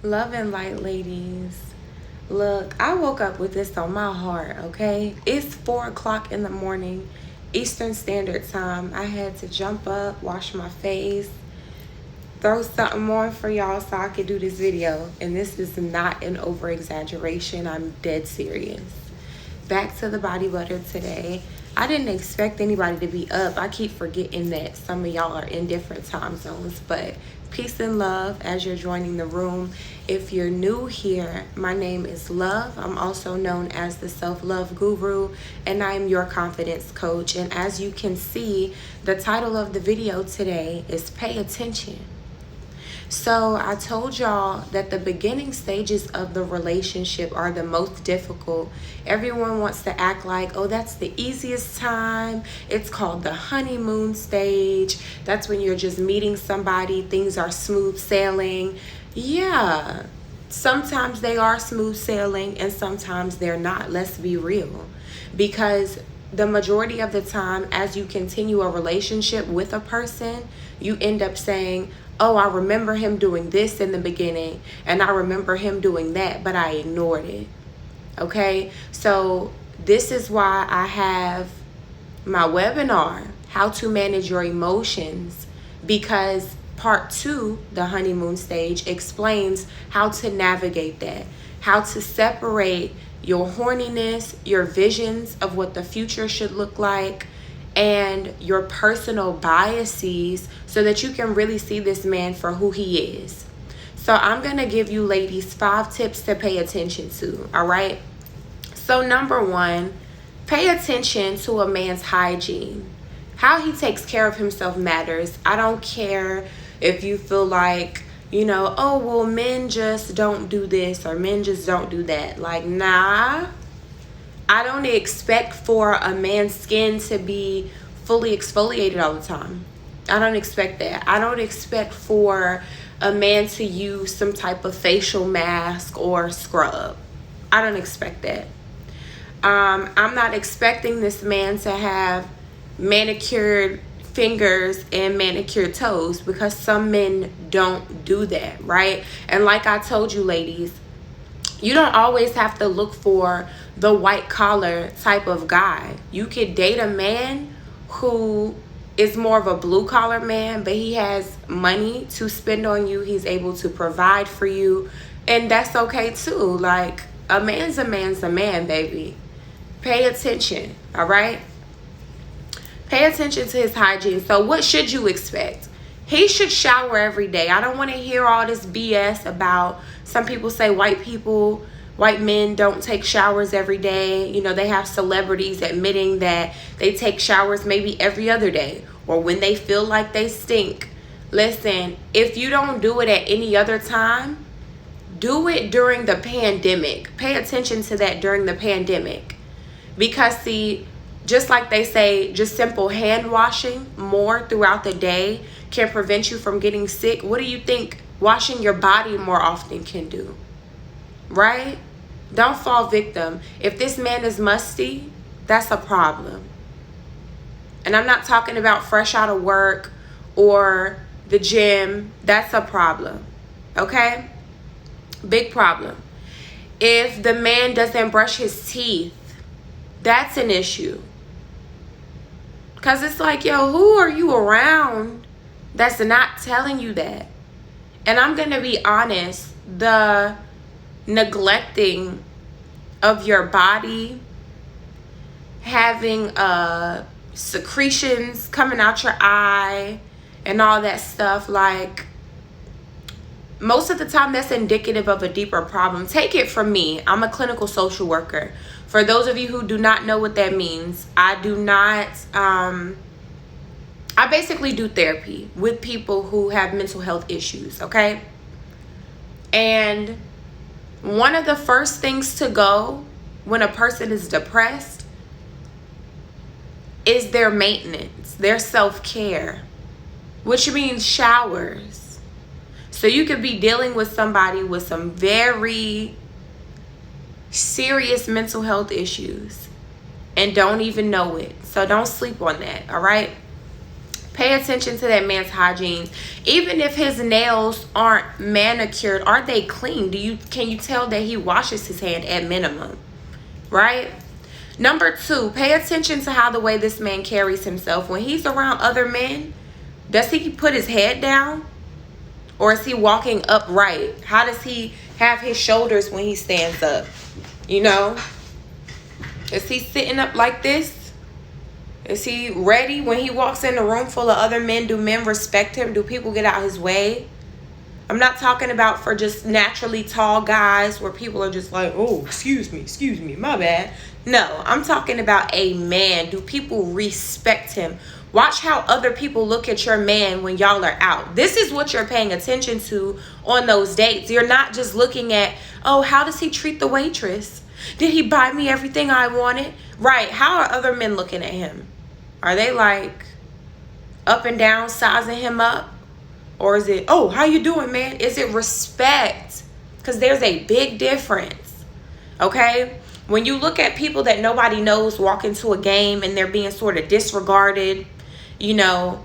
Love and light, ladies. Look, I woke up with this on my heart, okay? It's 4 o'clock in the morning, Eastern Standard Time. I had to jump up, wash my face, throw something on for y'all so I could do this video. And this is not an over exaggeration. I'm dead serious. Back to the body butter today. I didn't expect anybody to be up. I keep forgetting that some of y'all are in different time zones, but peace and love as you're joining the room. If you're new here, my name is Love. I'm also known as the Self-Love Guru, and I am your confidence coach. And as you can see, the title of the video today is Pay Attention. So I told y'all that the beginning stages of the relationship are the most difficult. Everyone wants to act like, oh, that's the easiest time. It's called the honeymoon stage. That's when you're just meeting somebody. Things are smooth sailing. Yeah, sometimes they are smooth sailing and sometimes they're not. Let's be real. Because the majority of the time, as you continue a relationship with a person, you end up saying, oh, I remember him doing this in the beginning, and I remember him doing that, but I ignored it. Okay? So this is why I have my webinar, How to Manage Your Emotions, because part 2, the honeymoon stage, explains how to navigate that, how to separate your horniness, your visions of what the future should look like, and your personal biases so that you can really see this man for who he is. So I'm going to give you ladies 5 tips to pay attention to, all right? So number 1, pay attention to a man's hygiene. How he takes care of himself matters. I don't care if you feel like, oh, well, men just don't do this or men just don't do that. Like, nah. I don't expect for a man's skin to be fully exfoliated all the time. I don't expect that. I don't expect for a man to use some type of facial mask or scrub. I don't expect that. I'm not expecting this man to have manicured fingers and manicured toes because some men don't do that, right? And like I told you, ladies, you don't always have to look for the white collar type of guy. You could date a man who is more of a blue collar man, but he has money to spend on you. He's able to provide for you, and that's okay too. Like, a man's a man, baby. Pay attention, all right? Pay attention to his hygiene. So what should you expect? He should shower every day. I don't want to hear all this BS about, some people say white men don't take showers every day. They have celebrities admitting that they take showers maybe every other day or when they feel like they stink. Listen, if you don't do it at any other time, do it during the pandemic. Pay attention to that during the pandemic. Because see, just like they say, just simple hand washing more throughout the day can prevent you from getting sick. What do you think washing your body more often can do? Right? Don't fall victim. If this man is musty, that's a problem. And I'm not talking about fresh out of work or the gym. That's a problem. Okay? Big problem. If the man doesn't brush his teeth, that's an issue. Because it's like, yo, who are you around that's not telling you that? And I'm going to be honest, the neglecting of your body, having secretions coming out your eye and all that stuff, like, most of the time that's indicative of a deeper problem. Take it from me. I'm a clinical social worker. For those of you who do not know what that means, I basically do therapy with people who have mental health issues, okay? And one of the first things to go when a person is depressed is their maintenance, their self-care, which means showers. So you could be dealing with somebody with some very serious mental health issues and don't even know it. So don't sleep on that, all right? Pay attention to that man's hygiene. Even if his nails aren't manicured, are they clean? Can you tell that he washes his hand at minimum? Right? Number 2, pay attention to how the way this man carries himself. When he's around other men, does he put his head down? Or is he walking upright? How does he have his shoulders when he stands up? You know? Is he sitting up like this? Is he ready when he walks in a room full of other men? Do men respect him? Do people get out his way? I'm not talking about for just naturally tall guys where people are just like, oh, excuse me, my bad. No, I'm talking about a man. Do people respect him? Watch how other people look at your man when y'all are out. This is what you're paying attention to on those dates. You're not just looking at, oh, how does he treat the waitress? Did he buy me everything I wanted? Right. How are other men looking at him? Are they like up and down, sizing him up? Or is it, oh, how you doing, man? Is it respect? Because there's a big difference. Okay? When you look at people that nobody knows walk into a game and they're being sort of disregarded, you know,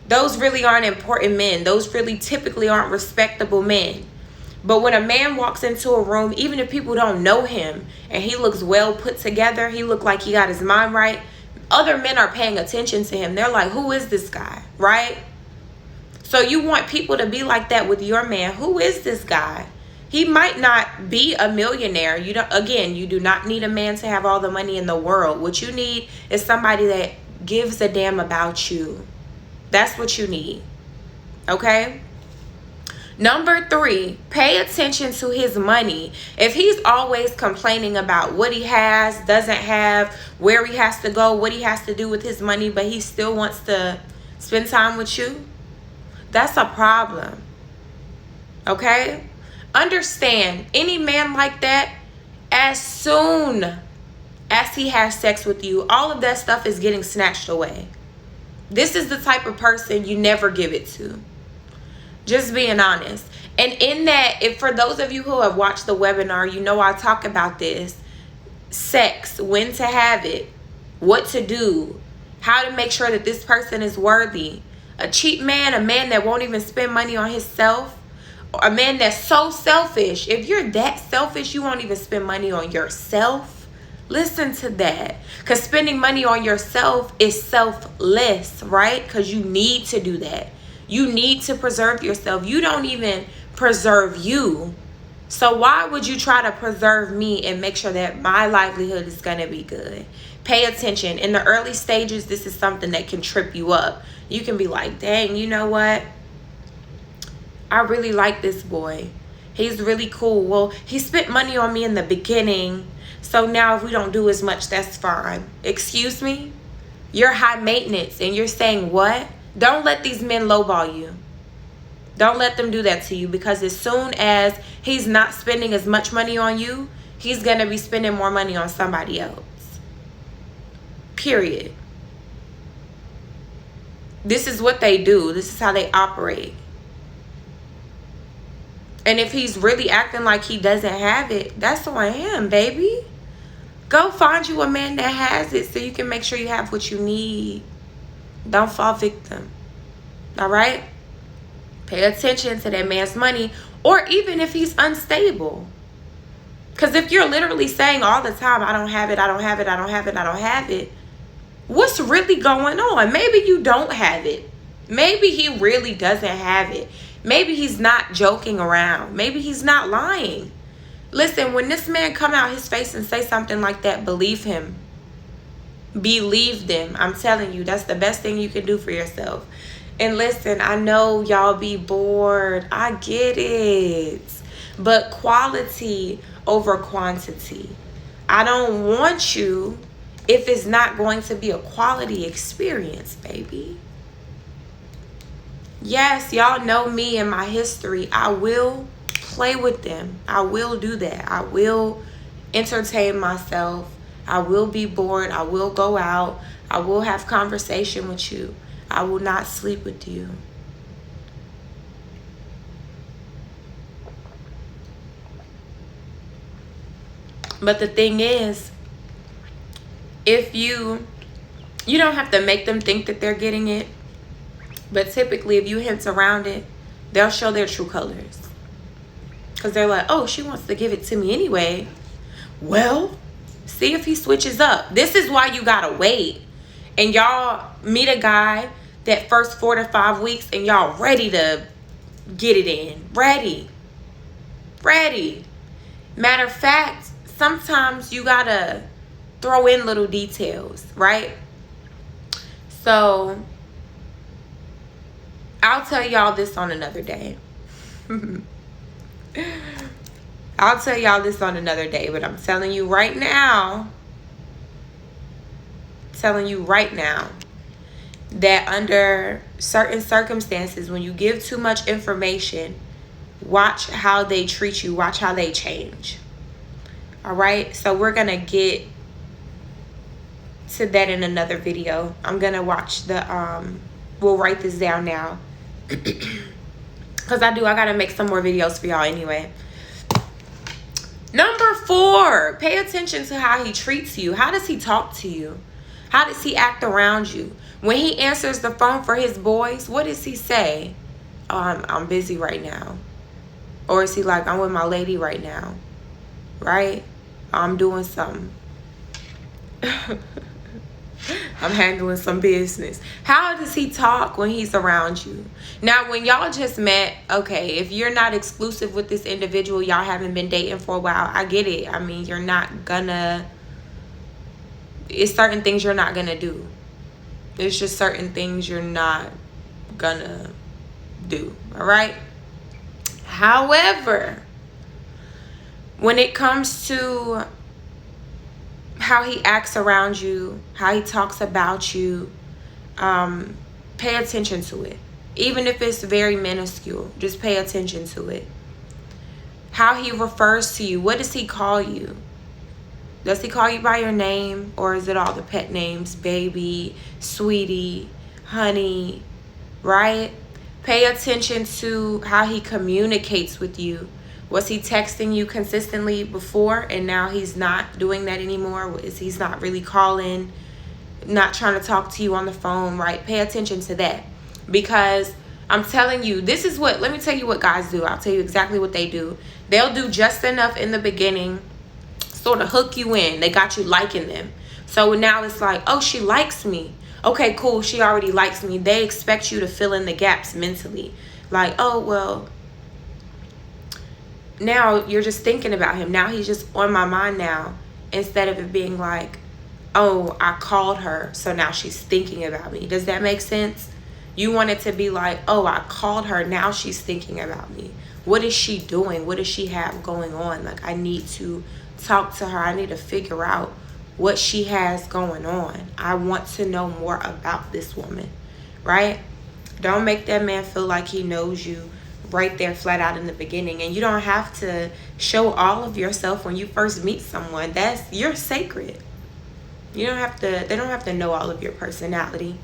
those really aren't important men. Those really typically aren't respectable men. But when a man walks into a room, even if people don't know him and he looks well put together, he look like he got his mind right, other men are paying attention to him. They're like, who is this guy? Right? So you want people to be like that with your man. Who is this guy? He might not be a millionaire. You do not need a man to have all the money in the world. What you need is somebody that gives a damn about you. That's what you need. Okay? Number 3, pay attention to his money. If he's always complaining about what he has, doesn't have, where he has to go, what he has to do with his money, but he still wants to spend time with you, that's a problem. Okay? Understand, any man like that, as soon as he has sex with you, all of that stuff is getting snatched away. This is the type of person you never give it to. Just being honest. And in that, if for those of you who have watched the webinar, you know I talk about this. Sex, when to have it, what to do, how to make sure that this person is worthy. A cheap man, a man that won't even spend money on himself, a man that's so selfish. If you're that selfish, you won't even spend money on yourself. Listen to that. Because spending money on yourself is selfless, right? Because you need to do that. You need to preserve yourself. You don't even preserve you. So why would you try to preserve me and make sure that my livelihood is going to be good? Pay attention. In the early stages, this is something that can trip you up. You can be like, dang, you know what? I really like this boy. He's really cool. Well, he spent money on me in the beginning. So now if we don't do as much, that's fine. Excuse me? You're high maintenance and you're saying what? Don't let these men lowball you. Don't let them do that to you, because as soon as he's not spending as much money on you, he's going to be spending more money on somebody else. Period. This is what they do. This is how they operate. And if he's really acting like he doesn't have it, that's on him, baby. Go find you a man that has it so you can make sure you have what you need. Don't fall victim. All right? Pay attention to that man's money, or even if he's unstable. Because if you're literally saying all the time, I don't have it, I don't have it, I don't have it, I don't have it, what's really going on? Maybe you don't have it. Maybe he really doesn't have it. Maybe he's not joking around. Maybe he's not lying. Listen, when this man come out his face and say something like that, believe him. Believe them. I'm telling you, that's the best thing you can do for yourself. And listen, I know y'all be bored. I get it. But quality over quantity. I don't want you if it's not going to be a quality experience, baby. Yes, y'all know me and my history. I will play with them. I will do that. I will entertain myself. I will be bored. I will go out. I will have conversation with you. I will not sleep with you. But the thing is, if you don't have to make them think that they're getting it. But typically, if you hint around it, they'll show their true colors. Because they're like, oh, she wants to give it to me anyway. Well, see if he switches up. This is why you gotta wait. And y'all meet a guy that first 4 to 5 weeks and y'all ready to get it in. Ready. Matter of fact, sometimes you gotta throw in little details, right? So I'll tell y'all this on another day. I'll tell y'all this on another day, but I'm telling you right now that under certain circumstances, when you give too much information, watch how they treat you, watch how they change. All right, so we're gonna get to that in another video. I'm gonna watch the we'll write this down now because I gotta make some more videos for y'all anyway. Number 4, pay attention to how he treats you. How does he talk to you? How does he act around you? When he answers the phone for his boys, what does he say? Oh, I'm busy right now. Or is he like, I'm with my lady right now, right? I'm doing something. I'm handling some business. How does he talk when he's around you? Now, when y'all just met, okay, if you're not exclusive with this individual, y'all haven't been dating for a while, I get it. I mean, you're not gonna, it's certain things you're not gonna do. It's just certain things you're not gonna do, all right? However, when it comes to how he acts around you, how he talks about you, pay attention to it. Even if it's very minuscule, just pay attention to it. How he refers to you. What does he call you? Does he call you by your name, or is it all the pet names? Baby, sweetie, honey, right? Pay attention to how he communicates with you. Was he texting you consistently before and now he's not doing that anymore? He's not really calling, not trying to talk to you on the phone, right? Pay attention to that. Because I'm telling you, this is what, let me tell you what guys do. I'll tell you exactly what they do. They'll do just enough in the beginning, sort of hook you in. They got you liking them. So now it's like, oh, she likes me. Okay, cool. She already likes me. They expect you to fill in the gaps mentally. Like, oh, well, now you're just thinking about him. Now he's just on my mind now. Instead of it being like, oh, I called her, so now she's thinking about me. Does that make sense? You want it to be like, oh, I called her, now she's thinking about me. What is she doing? What does she have going on? Like, I need to talk to her. I need to figure out what she has going on. I want to know more about this woman, right? Don't make that man feel like he knows you right there flat out in the beginning. And you don't have to show all of yourself when you first meet someone. You're sacred. You don't have to, they don't have to know all of your personality,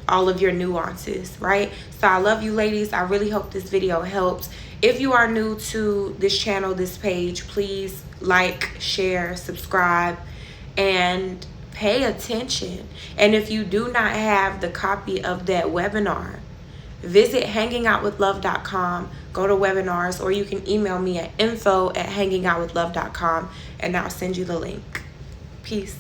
all of your nuances, right? So I love you ladies. I really hope this video helps. If you are new to this channel, this page, please like, share, subscribe, and pay attention. And if you do not have the copy of that webinar, visit hangingoutwithlove.com, go to webinars, or you can email me at info@hangingoutwithlove.com and I'll send you the link. Peace.